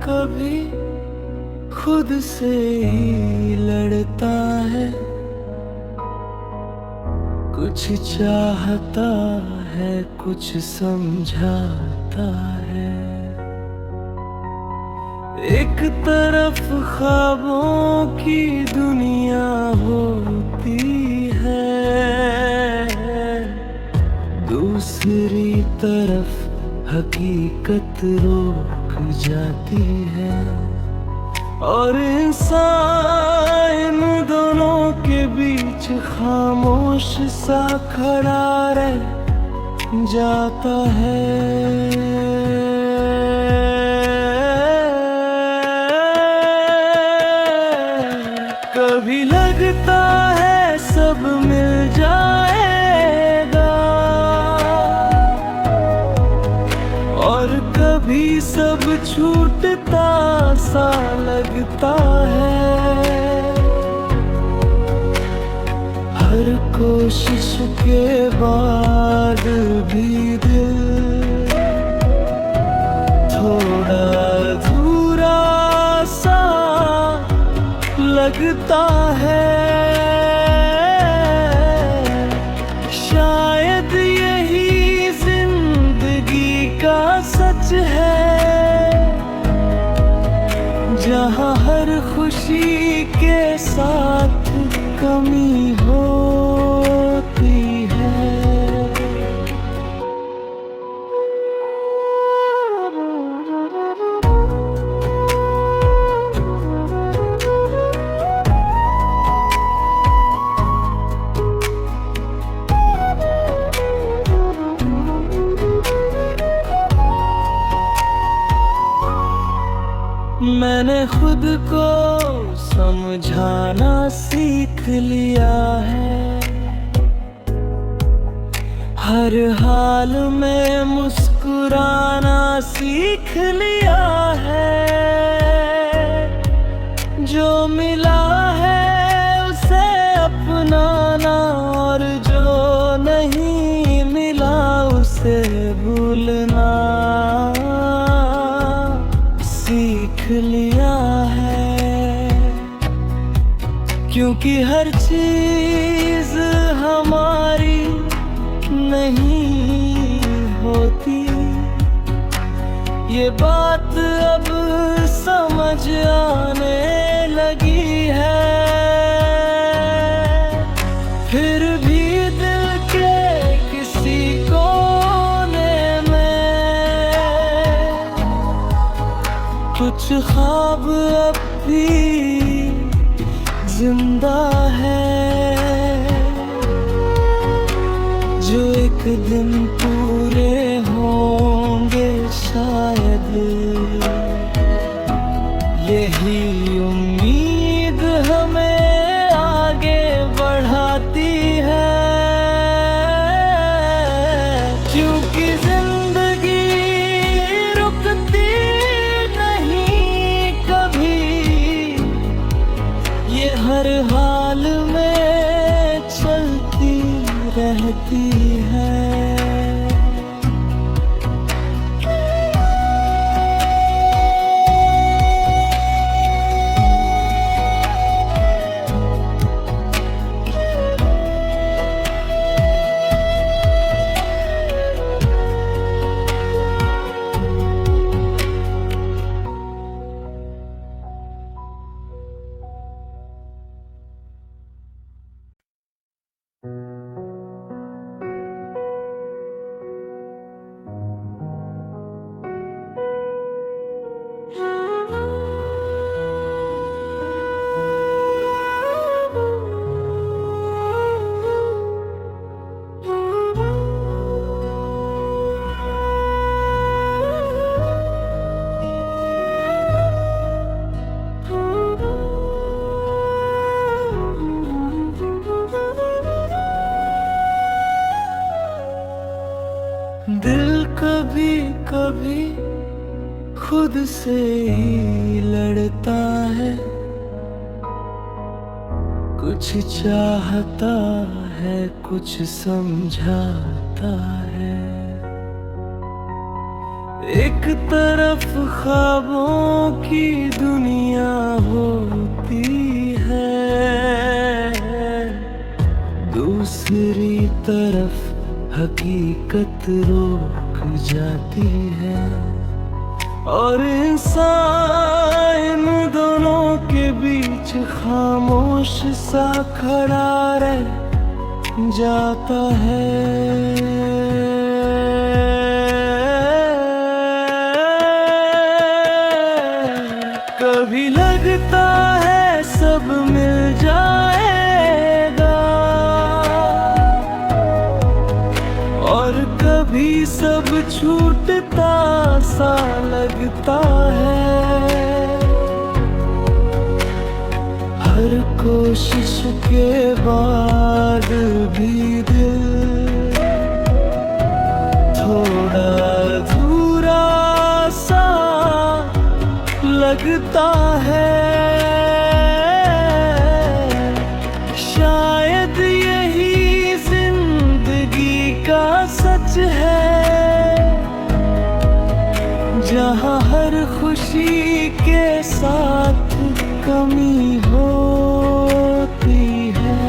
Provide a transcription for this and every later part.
कभी खुद से ही लड़ता है, कुछ चाहता है कुछ समझाता है। एक तरफ ख्वाबों की दुनिया होती है, दूसरी तरफ हकीकत रोक जाती है। और इंसान इन दोनों के बीच खामोश सा खड़ा रह जाता है। कभी लगता है सब मिल जाएगा, और कभी सब छूटता सा लगता है। हर कोशिश के बाद भी दिल थोड़ा अधूरा सा लगता है। शायद यही जिंदगी का सच है, जहाँ हर खुशी के साथ कमी होती है। मैंने खुद को समझाना सीख लिया है, हर हाल में मुस्कुराना सीख लिया है। जो मिला है उसे अपनाना, और जो नहीं मिला उसे भूलना सीख लिया है। क्योंकि हर चीज हमारी नहीं होती, ये बात अब समझ आने लगी है। फिर भी दिल के किसी कोने में कुछ ख्वाब अब भी जिंदा है, जो एक दिन पूरे होंगे शायद। यही उम्मीद हमें आगे बढ़ाती है, क्योंकि जिंदगी रुकती नहीं कभी, ये हर हाल में चलती रहती है। दिल कभी कभी खुद से ही लड़ता है, कुछ चाहता है कुछ समझाता है। एक तरफ ख्वाबों की दुनिया होती है, दूसरी तरफ हकीकत रोक जाती है। और इंसान इन दोनों के बीच खामोश सा खड़ा रह जाता है। कभी लगता है सब मिल जाएगा, और कभी सब छूटता सा लगता है। हर कोशिश के बाद भी दिल थोड़ा अधूरा सा लगता है। शायद यही जिंदगी का सच है, जहाँ हर खुशी के साथ कमी होती है।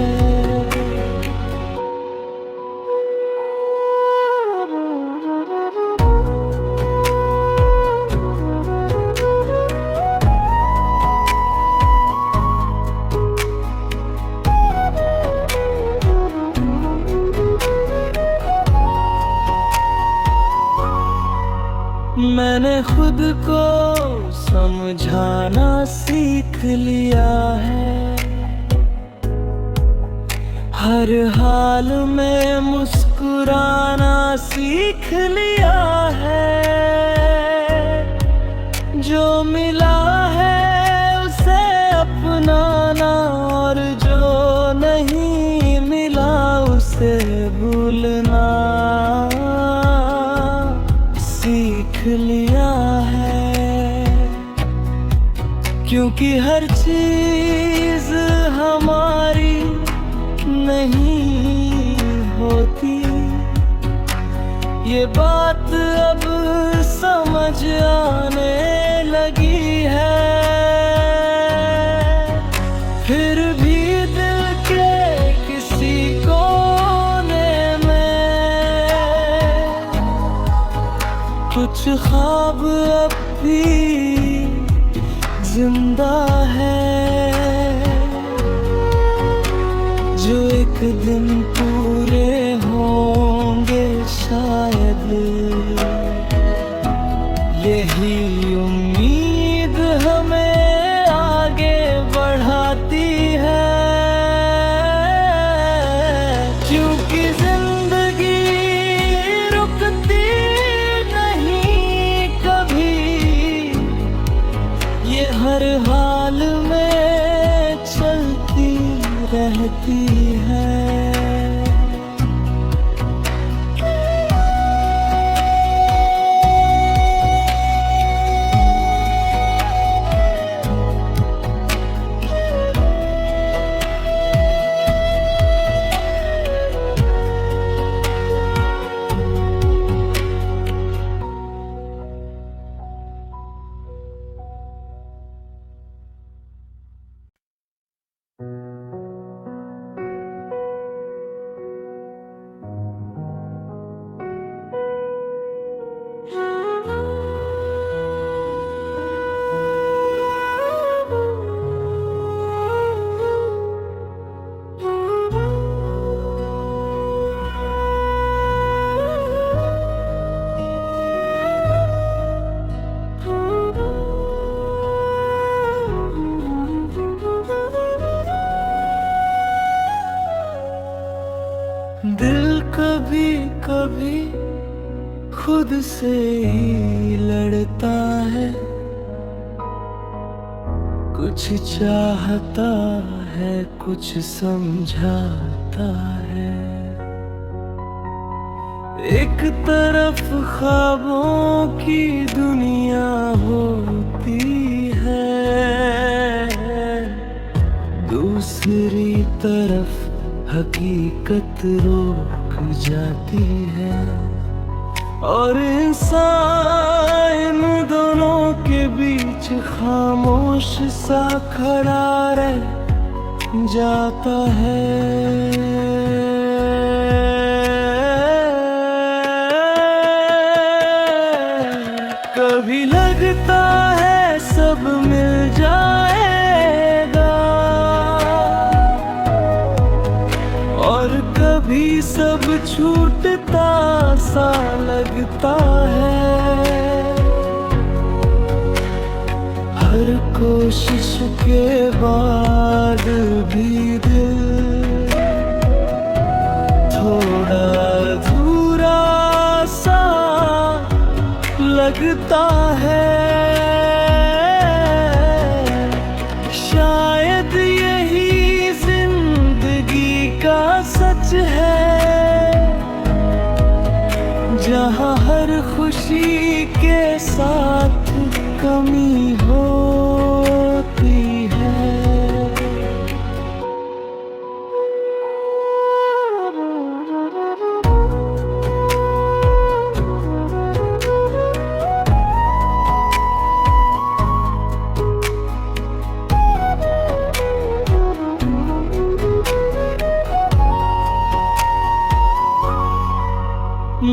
मैंने खुद को समझाना सीख लिया है, हर हाल में मुस्कुराना सीख लिया है। जो मिला है उसे अपनाना, और जो नहीं मिला उसे भूलना सीख लिया है। क्योंकि हर चीज हमारी नहीं होती, ये बात अब समझ आने लगी है। फिर भी दिल के किसी कोने में कुछ ख्वाब अब भी जिंदा है, जो एक दिन पूरे होंगे शायद। यही उम्मीद हमें आगे बढ़ाती है, क्योंकि जिंदगी रुकती नहीं कभी, ये हर हाल में चलती रहती है। दिल कभी कभी खुद से ही लड़ता है, कुछ चाहता है कुछ समझाता है। एक तरफ ख्वाबों की दुनिया होती है, दूसरी तरफ हकीकत रोक जाती है। और इंसान इन दोनों के बीच खामोश सा खड़ा रह जाता है। कभी लगता है सब मिल जाएगा और कभी सब छूटता सा लगता है। हर कोशिश के बाद भी दिल थोड़ा अधूरा सा लगता है। शायद यही जिंदगी का सच है, जहाँ हर खुशी के साथ कमी होती है।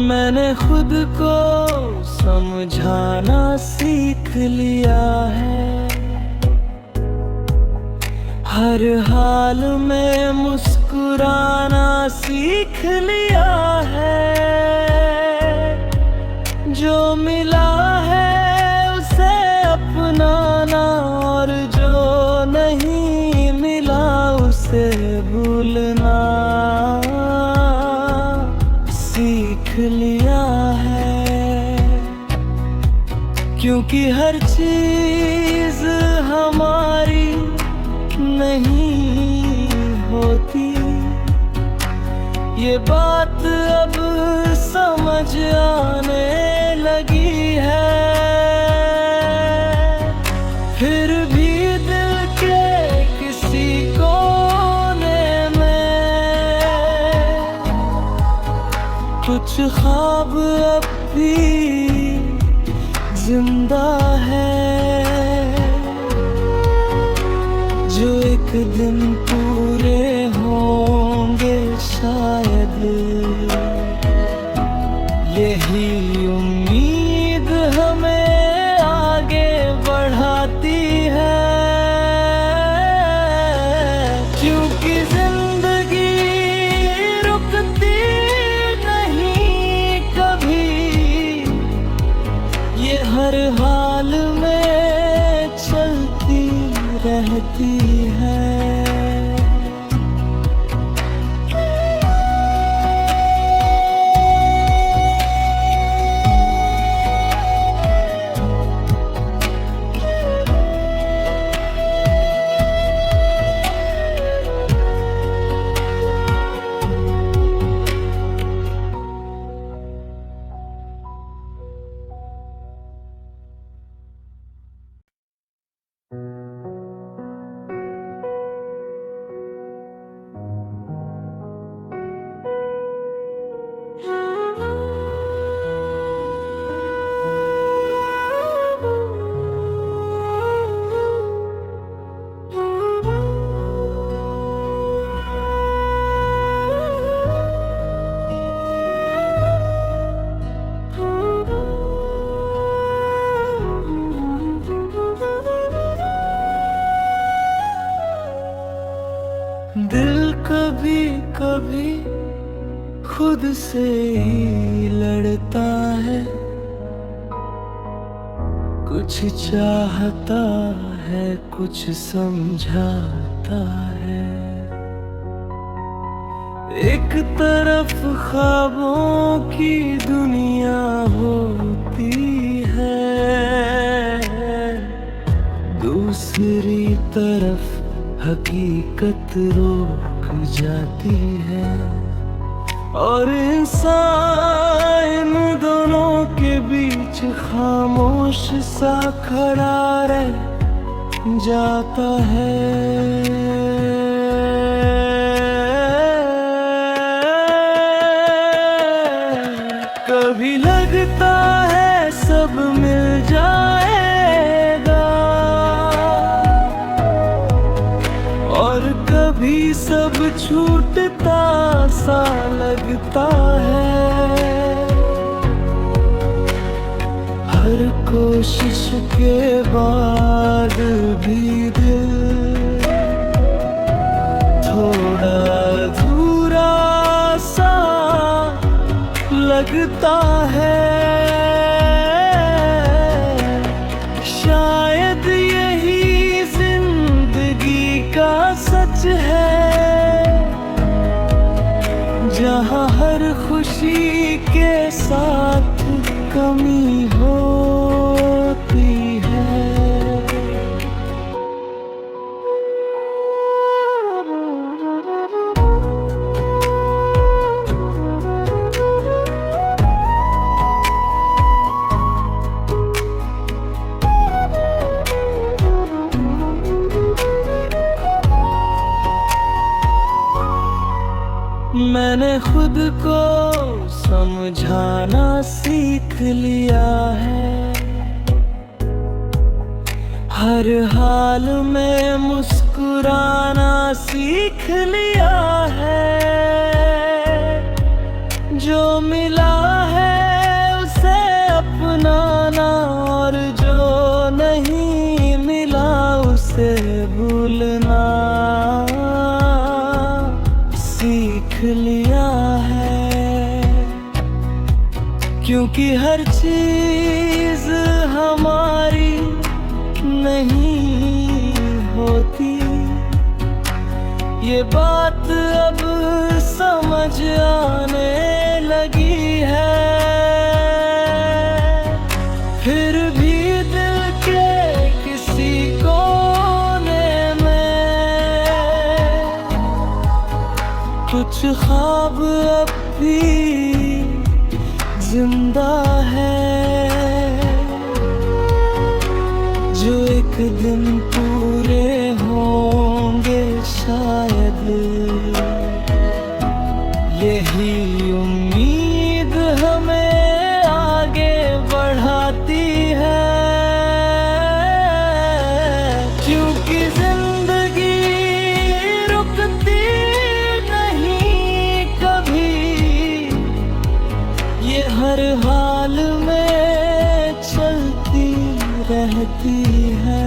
मैंने खुद को समझाना सीख लिया है, हर हाल में मुस्कुराना सीख लिया है। जो मिला है उसे अपनाना और जो नहीं मिला उसे भूलना सीख लिया है। क्योंकि हर चीज हमारी नहीं होती, ये बात अब समझ आने लगी है। फिर भी दिल के किसी कोने में कुछ ख्वाब अब भी जिंदा है, जो एक दिन पूरे होंगे शायद। यही उम्मीद हमें आगे बढ़ाती है, क्योंकि जिंदगी रुकती नहीं कभी, ये हर हाल में चलती रहती है। दिल कभी कभी खुद से ही लड़ता है, कुछ चाहता है कुछ समझाता है। एक तरफ ख्वाबों की दुनिया होती है, दूसरी तरफ हकीकत रोक जाती है। और इंसान इन दोनों के बीच खामोश सा खड़ा रह जाता है। कभी लगता है सब मिल जाएगा और कभी सब छूटता सा लगता है। हर कोशिश के बाद भी दिल थोड़ा अधूरा सा लगता है। शायद यही जिंदगी का सच है, जहाँ हर खुशी के साथ कमी होती है। मैंने खुद को समझाना सीख लिया है, हर हाल में मुस्कुराना सीख लिया है। जो मिला है उसे अपनाना और जो नहीं मिला उसे भूलना सीख लिया है। क्योंकि हर चीज हमारी नहीं होती, ये बात अब समझ आने लगी है। फिर भी दिल के किसी कोने में कुछ ख्वाब अब भी जिंदा है, जो एक दिन पूरे होंगे शायद। यही उम्मीद हमें आगे बढ़ाती है, क्योंकि जिंदगी रुकती नहीं कभी, ये हर हाल में चलती रहती है।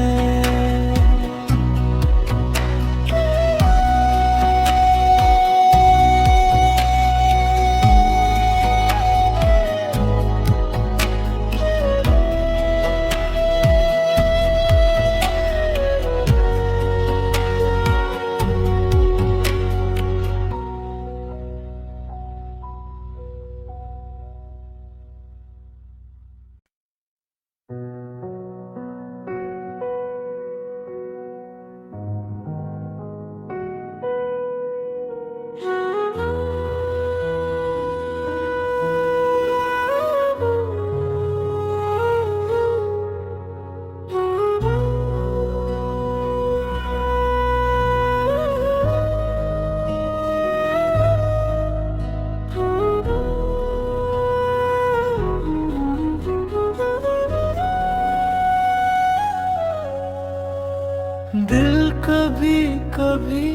दिल कभी कभी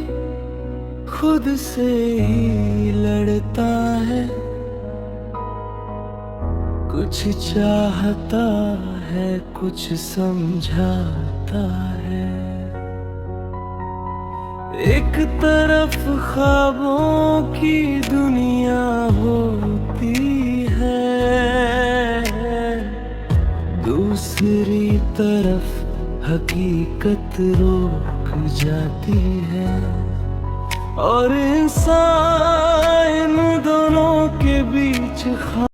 खुद से ही लड़ता है, कुछ चाहता है कुछ समझाता है। एक तरफ ख्वाबों की दुनिया होती है, दूसरी तरफ हकीकत रोक जाती है। और इंसान इन दोनों के बीच